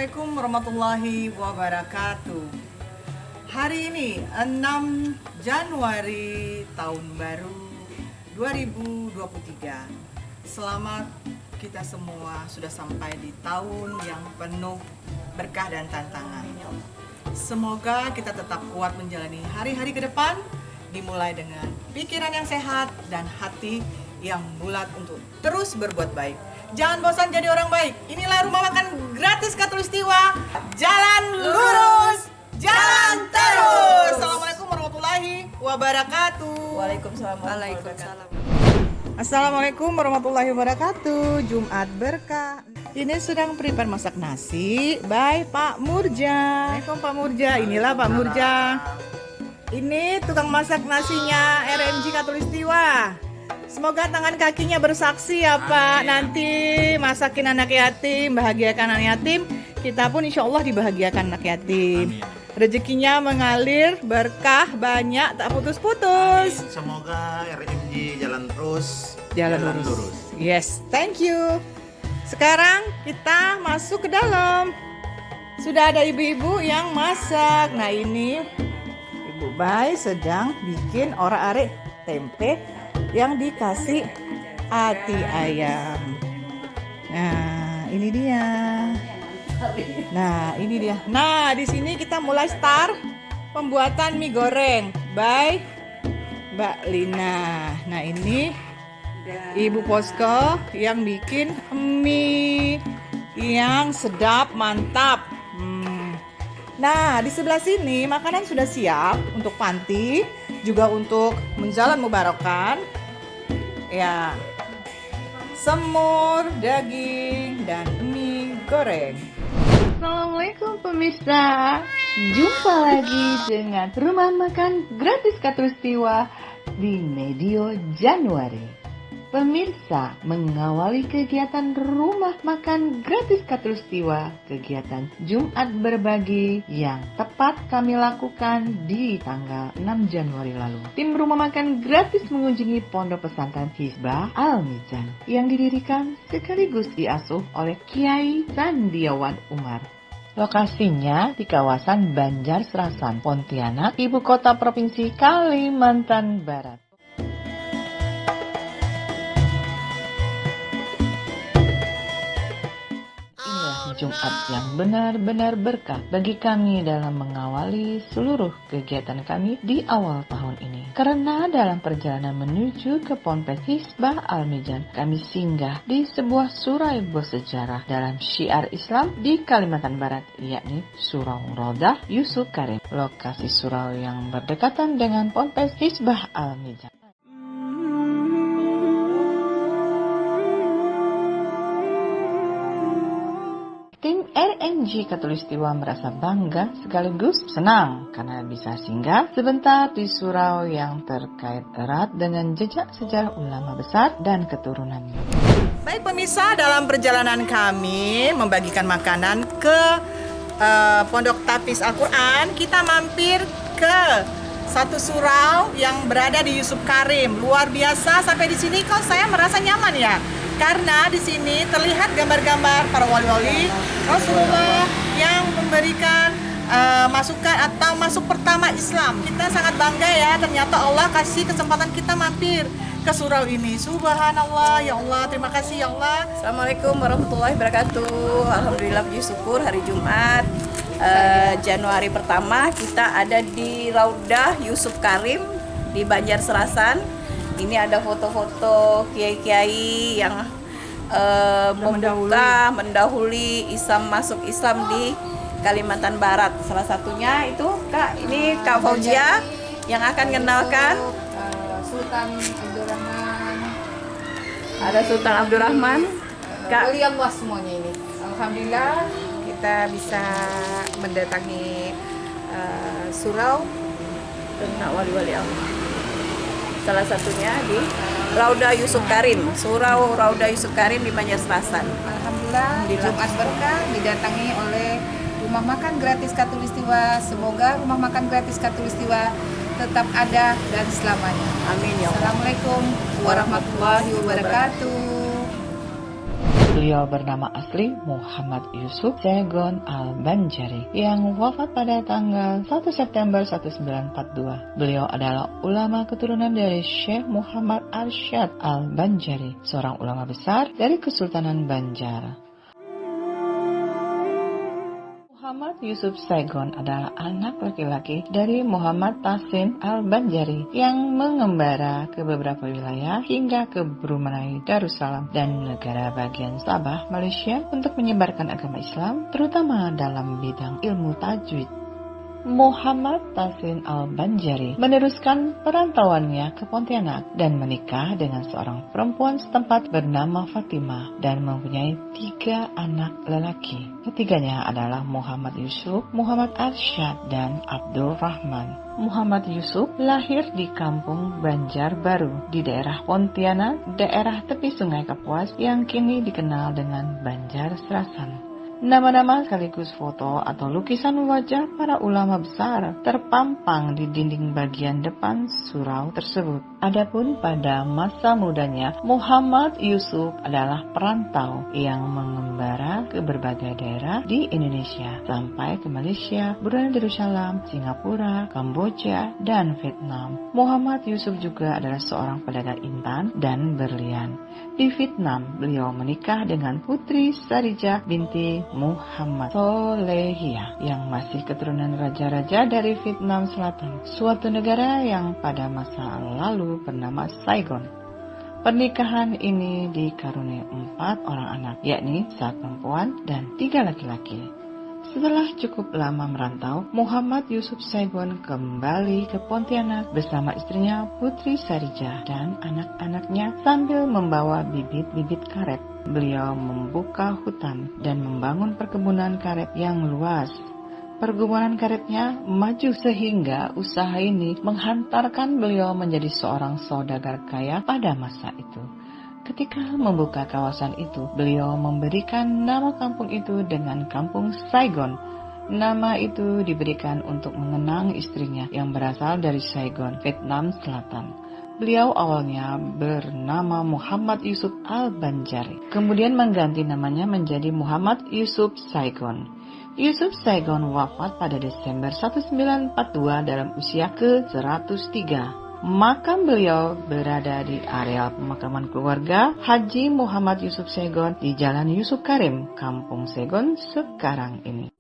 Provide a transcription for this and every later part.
Assalamualaikum warahmatullahi wabarakatuh. Hari ini 6 Januari tahun baru 2023. Selamat kita semua sudah sampai di tahun yang penuh berkah dan tantangan. Semoga kita tetap kuat menjalani hari-hari ke depan, dimulai dengan pikiran yang sehat dan hati yang bulat untuk terus berbuat baik. Jangan bosan jadi orang baik. Inilah rumah makan gratis Khatulistiwa. Jalan lurus, jalan terus. Assalamualaikum warahmatullahi wabarakatuh. Waalaikumsalam. Assalamualaikum warahmatullahi wabarakatuh. Jumat berkah. Ini sedang prepare masak nasi by Pak Murja. Assalamualaikum Pak Murja. Inilah Pak Murja. Ini tukang masak nasinya RMJ Khatulistiwa. Semoga tangan kakinya bersaksi ya Pak. Nanti masakin anak yatim, bahagiakan anak yatim. Kita pun insya Allah dibahagiakan anak yatim. Rezekinya mengalir, berkah banyak, tak putus-putus. Semoga RMJ jalan terus. Jalan lurus. Yes, thank you. Sekarang kita masuk ke dalam. Sudah ada ibu-ibu yang masak. Nah ini Ibu Bay sedang bikin orak-arik tempe yang dikasih hati ayam. Nah, ini dia. Nah, di sini kita mulai start pembuatan mie goreng by Mbak Lina. Nah, ini Ibu Posko yang bikin mie yang sedap, mantap. Nah, di sebelah sini makanan sudah siap untuk panti, juga untuk menjalan mubarokan. Ya, semur, daging, dan mie goreng. Assalamualaikum pemirsa. Jumpa lagi dengan Rumah Makan Gratis Khatulistiwa di medio Januari. Pemirsa, mengawali kegiatan Rumah Makan Gratis Khatulistiwa, kegiatan Jumat Berbagi yang tepat kami lakukan di tanggal 6 Januari lalu. Tim Rumah Makan Gratis mengunjungi Pondok Pesantren Hizbah Al-Mizan yang didirikan sekaligus diasuh oleh Kiai Sandiawan Umar. Lokasinya di kawasan Banjar Serasan, Pontianak, Ibu Kota Provinsi Kalimantan Barat. Jumat yang benar-benar berkah bagi kami dalam mengawali seluruh kegiatan kami di awal tahun ini. Karena dalam perjalanan menuju ke Ponpes Hizbah Al-Mizan, kami singgah di sebuah surau bersejarah dalam syiar Islam di Kalimantan Barat, yakni Surau Raudah Yusuf Karim. Lokasi surau yang berdekatan dengan Ponpes Hizbah Al-Mizan. Tim RMJ Khatulistiwa merasa bangga sekaligus senang karena bisa singgah sebentar di surau yang terkait erat dengan jejak sejarah ulama besar dan keturunannya. Baik pemirsa, dalam perjalanan kami membagikan makanan ke Pondok Tahfiz Al-Quran, kita mampir ke satu surau yang berada di Yusuf Karim. Luar biasa, sampai di sini kok saya merasa nyaman ya. Karena di sini terlihat gambar-gambar para wali-wali Rasulullah yang memberikan masukan atau masuk pertama Islam. Kita sangat bangga ya, ternyata Allah kasih kesempatan kita mampir ke surau ini. Subhanallah, ya Allah, terima kasih ya Allah. Assalamualaikum warahmatullahi wabarakatuh. Alhamdulillah puji syukur hari Jumat Januari pertama kita ada di Raudah Yusuf Karim di Banjar Serasan. Ini ada foto-foto kiai-kiai yang mendahului Islam masuk Islam di Kalimantan Barat. Salah satunya itu Kak, ini Kak Fauzia yang akan mengenalkan Sultan Abdurrahman. Ada Sultan Abdurrahman. Kak, Wali Allah semuanya ini. Alhamdulillah kita bisa mendatangi surau dengan wali-wali Allah. Salah satunya di Raudah Yusuf Karim, Surau Raudah Yusuf Karim di Banjar Serasan. Alhamdulillah Jumat berkah didatangi oleh Rumah Makan Gratis Khatulistiwa. Semoga Rumah Makan Gratis Khatulistiwa tetap ada dan selamanya. Amin ya Allah. Assalamualaikum warahmatullahi wabarakatuh. Beliau bernama asli Muhammad Yusuf Saigon Al-Banjari yang wafat pada tanggal 1 September 1942. Beliau adalah ulama keturunan dari Syekh Muhammad Arsyad Al-Banjari, seorang ulama besar dari Kesultanan Banjar. Muhammad Yusuf Saigon adalah anak laki-laki dari Muhammad Tasim Al-Banjari yang mengembara ke beberapa wilayah hingga ke Brunei Darussalam dan negara bagian Sabah, Malaysia untuk menyebarkan agama Islam, terutama dalam bidang ilmu tajwid. Muhammad Tasim Al-Banjari meneruskan perantauannya ke Pontianak dan menikah dengan seorang perempuan setempat bernama Fatimah dan mempunyai 3 anak lelaki. Ketiganya adalah Muhammad Yusuf, Muhammad Arsyad, dan Abdul Rahman. Muhammad Yusuf lahir di kampung Banjar Baru di daerah Pontianak, daerah tepi Sungai Kapuas yang kini dikenal dengan Banjar Serasan. Nama-nama sekaligus foto atau lukisan wajah para ulama besar terpampang di dinding bagian depan surau tersebut. Adapun pada masa mudanya, Muhammad Yusuf adalah perantau yang mengembara ke berbagai daerah di Indonesia sampai ke Malaysia, Brunei Darussalam, Singapura, Kamboja, dan Vietnam. Muhammad Yusuf juga adalah seorang pedagang intan dan berlian. Di Vietnam, beliau menikah dengan Putri Sarijah binti Muhammad Solehiyah yang masih keturunan raja-raja dari Vietnam Selatan, suatu negara yang pada masa lalu bernama Saigon. Pernikahan ini dikaruniai 4 orang anak, yakni 1 perempuan dan 3 laki-laki. Setelah cukup lama merantau, Muhammad Yusuf Saigon kembali ke Pontianak bersama istrinya Putri Sarijah dan anak-anaknya sambil membawa bibit-bibit karet. Beliau membuka hutan dan membangun perkebunan karet yang luas. Perkebunan karetnya maju sehingga usaha ini menghantarkan beliau menjadi seorang saudagar kaya pada masa itu. Ketika membuka kawasan itu, beliau memberikan nama kampung itu dengan Kampung Saigon. Nama itu diberikan untuk mengenang istrinya yang berasal dari Saigon, Vietnam Selatan. Beliau awalnya bernama Muhammad Yusuf Al-Banjari, kemudian mengganti namanya menjadi Muhammad Yusuf Saigon. Yusuf Saigon wafat pada Desember 1942 dalam usia ke-103. Makam beliau berada di area pemakaman keluarga Haji Muhammad Yusuf Saigon di Jalan Yusuf Karim, Kampung Saigon sekarang ini.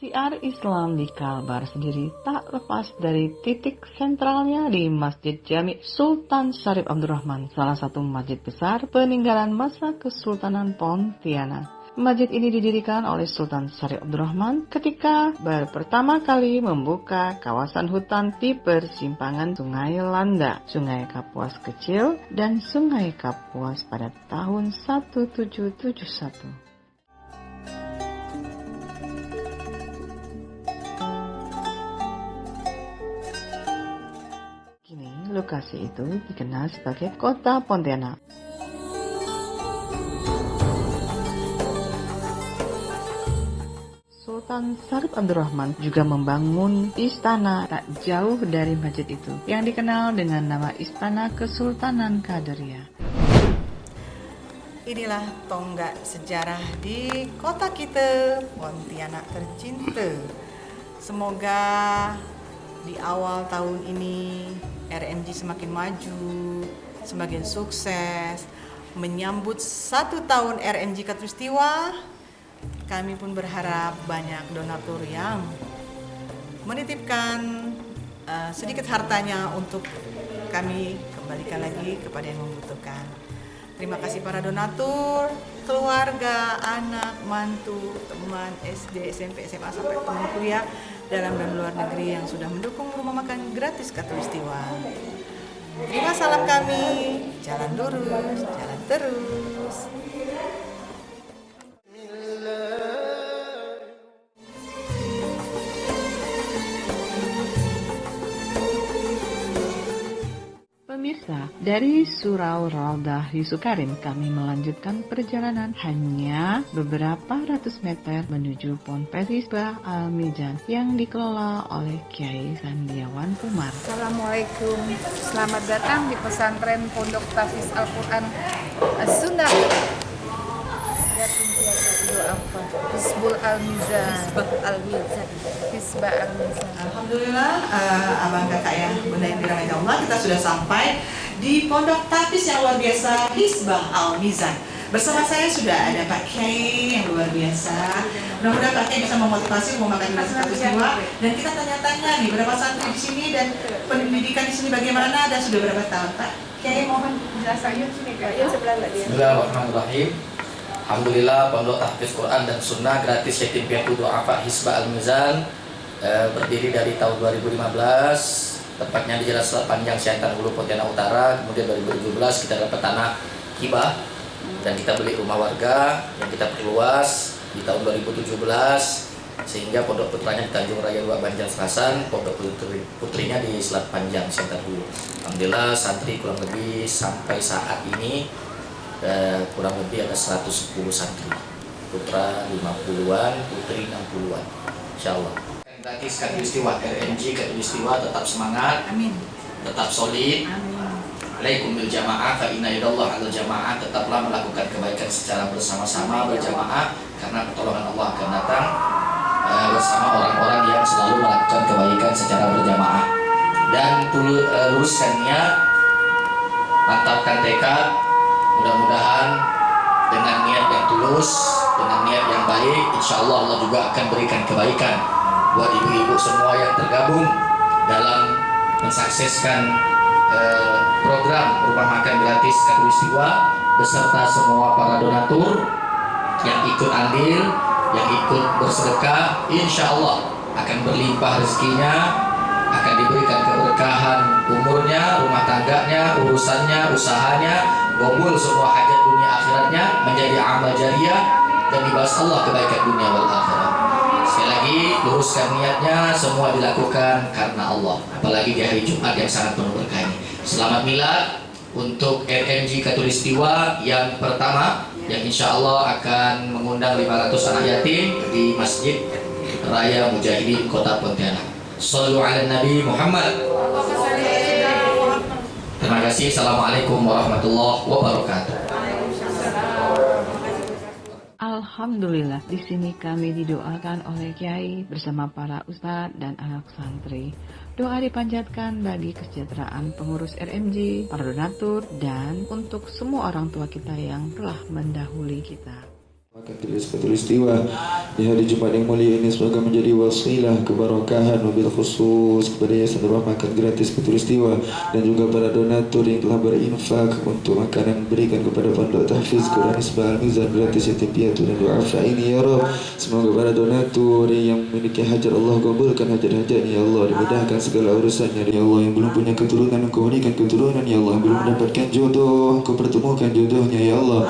Syiar Islam di Kalbar sendiri tak lepas dari titik sentralnya di Masjid Jami Sultan Syarif Abdurrahman, salah satu masjid besar peninggalan masa Kesultanan Pontianak. Masjid ini didirikan oleh Sultan Syarif Abdurrahman ketika pertama kali membuka kawasan hutan di persimpangan Sungai Landa, Sungai Kapuas Kecil, dan Sungai Kapuas pada tahun 1771. Lokasi itu dikenal sebagai Kota Pontianak. Sultan Syarif Abdurrahman juga membangun istana tak jauh dari masjid itu yang dikenal dengan nama Istana Kesultanan Qadariyah. Inilah tonggak sejarah di kota kita, Pontianak tercinta. Semoga di awal tahun ini RMG semakin maju, semakin sukses. Menyambut 1 tahun RMG Katulistiwa, kami pun berharap banyak donatur yang menitipkan sedikit hartanya untuk kami kembalikan lagi kepada yang membutuhkan. Terima kasih para donatur, keluarga, anak, mantu, teman SD, SMP, SMA sampai teman kuliah dalam dan luar negeri yang sudah mendukung rumah makan gratis Katulistiwa. Terima salam kami, jalan lurus, jalan terus. Pemirsa pemirsa, dari Surau Raudah Yusuf Karim kami melanjutkan perjalanan hanya beberapa ratus meter menuju Ponpes Hisbah Al-Mizan yang dikelola oleh Kiai Sandiawan Umar. Assalamualaikum, selamat datang di pesantren Pondok Tahfiz Al-Quran As-Sunnah Yatim Piatu Du'afa Hizbul Al-Mizan. Hizbah Al-Mizan. Alhamdulillah, abang kakak ya, bunda yang dirahmati Allah, kita sudah sampai di Pondok Tahfiz yang luar biasa Hizbah Al-Mizan. Bersama saya sudah ada Pak Kiai yang luar biasa. Mudah-mudahan Pak Kiai bisa memotivasi memakai Gratis Katulistiwa, dan kita tanya-tanya nih berapa santri di sini dan pendidikan di sini bagaimana dan sudah berapa tahun Pak Kiai, mohon penjelasannya sini Kak. Bismillahirrahmanirrahim. Alhamdulillah, Pondok Tahfiz Quran dan Sunnah Gratis Yatim Piatu Du'afa Hizbah Al-Mizan berdiri dari tahun 2015, tepatnya di Jalan Selat Panjang Siantar Hulu Pontianak Utara. Kemudian 2017 kita dapat tanah hibah dan kita beli rumah warga yang kita perluas di tahun 2017, sehingga pondok putranya di Tanjung Raya 2 Banjarnegara, pondok putrinya di Selat Panjang Siantar Hulu. Alhamdulillah, santri kurang lebih sampai saat ini kurang lebih ada 110 santri, putra 50-an, putri 60-an, insyaallah. Gratis Katulistiwa, RMG Katulistiwa tetap semangat, Amin. tetap solid. Alaikum bil jamaah, fa inna yadallah al jamaah. Tetaplah melakukan kebaikan secara bersama-sama, berjamaah, karena pertolongan Allah akan datang bersama orang-orang yang selalu melakukan kebaikan secara berjamaah. Dan luruskan niat, mantapkan tekad. Mudah-mudahan dengan niat yang tulus, dengan niat yang baik, insya Allah Allah juga akan berikan kebaikan buat ibu-ibu semua yang tergabung dalam mensukseskan program rumah makan gratis Katulistiwa, beserta semua para donatur yang ikut andil, yang ikut bersedekah. Insya Allah akan berlimpah rezekinya, akan diberikan keberkahan umurnya, rumah tangganya, urusannya, usahanya, gobul semua hajat dunia akhiratnya, menjadi amal jariah, dan dibahas Allah kebaikan dunia wal akhirat. Sekali lagi, luruskan niatnya, semua dilakukan karena Allah, apalagi di hari Jumat yang sangat penuh berkah ini. Selamat milad untuk RMG Katulistiwa yang pertama, yang insya Allah akan mengundang 500 anak yatim di Masjid Raya Mujahidin Kota Pontianak. Shallu ala Nabi Muhammad. Terima kasih. Assalamualaikum warahmatullahi wabarakatuh. Alhamdulillah, di sini kami didoakan oleh Kiai bersama para ustadz dan anak santri. Doa dipanjatkan bagi kesejahteraan pengurus RMG, para donatur, dan untuk semua orang tua kita yang telah mendahului kita. Makan gratis Katulistiwa di hari Jumat yang mulia ini semoga menjadi wasilah keberkahan mobil khusus kepada Yayasan Rumah Makan Gratis Katulistiwa dan juga para donatur yang telah berinfak untuk makanan berikan kepada Pondok Tahfiz Quran Hizbah Al-Mizan Gratis Yatim Piatu dan Du'afa ini ya Rabb. Semoga para donatur yang memiliki hajat Allah kabulkan hajat-hajatnya ya Allah, dimudahkan segala urusannya ya Allah. Yang belum punya keturunan Engkau berikan keturunan ya Allah, yang belum mendapatkan jodoh Engkau pertemukan jodohnya ya Allah,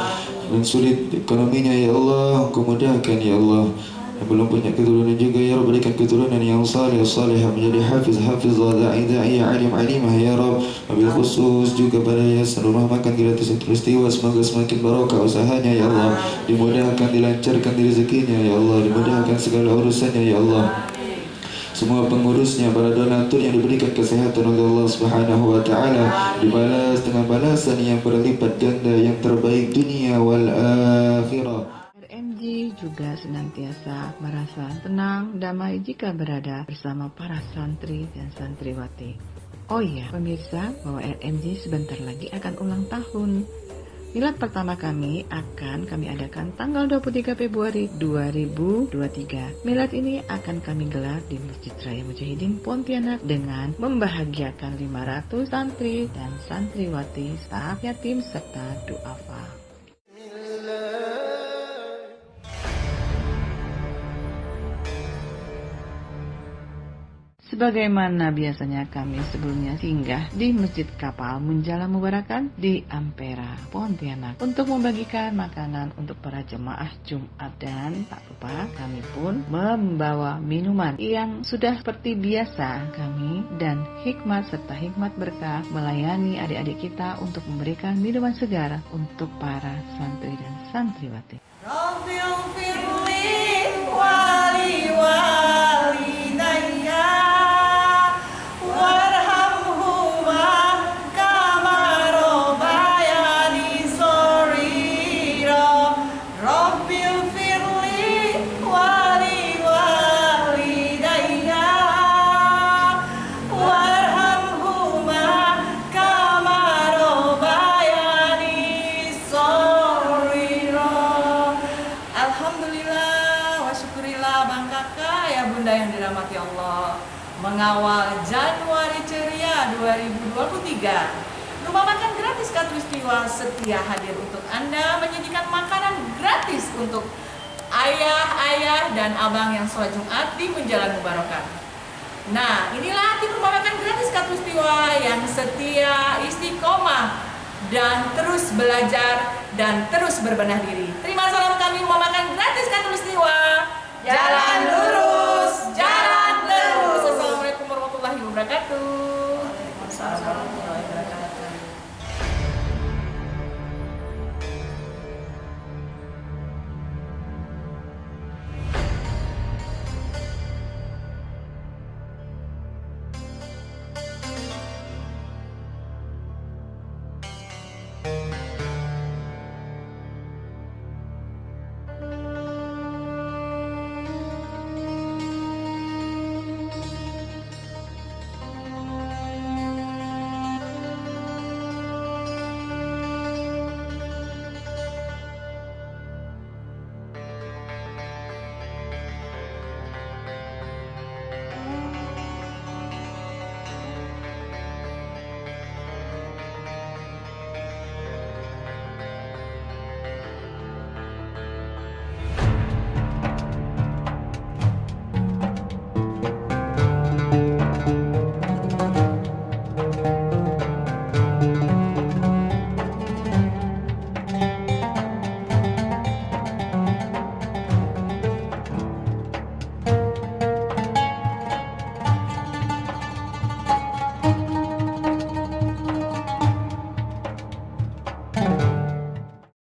yang sulit ekonominya ya Allah Engkau mudahkan ya Allah, yang belum punya keturunan juga ya Rabb berikan keturunan yang saleh menjadi hafiz da'i alim alimah ya Rabb. Wabil khusus juga pada Yayasan Rumah Makan Gratis Katulistiwa, semoga semakin barokah usahanya ya Allah, dimudahkan, dilancarkan rezekinya ya Allah, dimudahkan segala urusannya ya Allah. Semua pengurusnya, para donatur yang diberikan kesehatan oleh Allah Subhanahu wa taala, dibalas dengan balasan yang berlipat ganda yang terbaik dunia wal akhirah. RMG juga senantiasa merasa tenang, damai jika berada bersama para santri dan santriwati. Oh iya, pemirsa, bahwa RMG sebentar lagi akan ulang tahun. Milad pertama kami akan kami adakan tanggal 23 Februari 2023. Milad ini akan kami gelar di Masjid Raya Mujahidin Pontianak dengan membahagiakan 500 santri dan santriwati, staff yatim serta duafa. sebagaimana biasanya kami sebelumnya singgah di Masjid Kapal Munjala Mubarakan di Ampera, Pontianak untuk membagikan makanan untuk para jemaah Jumat. Dan tak lupa kami pun membawa minuman yang sudah seperti biasa kami dan hikmat serta hikmat berkah melayani adik-adik kita untuk memberikan minuman segar untuk para santri dan santriwati. Rabbil firli wali walidayya warhamhuma kama rabbayani shaghira. Rabbil firli wali walidayya warhamhuma kama rabbayani shaghira. Alhamdulillah wa syukurillah Bang Kakak ya Bunda yang dirahmati Allah. Mengawal Januari ceria 2023, Rumah Makan Gratis Katulistiwa setia hadir untuk Anda menyajikan makanan gratis untuk ayah-ayah dan abang yang sholat Jumat di Munjalan Mubarakah. Nah, inilah tim Rumah Makan Gratis Katulistiwa yang setia, istiqomah, dan terus belajar dan terus berbenah diri. Terima salam kami Rumah Makan Gratis Katulistiwa. Jalan lurus.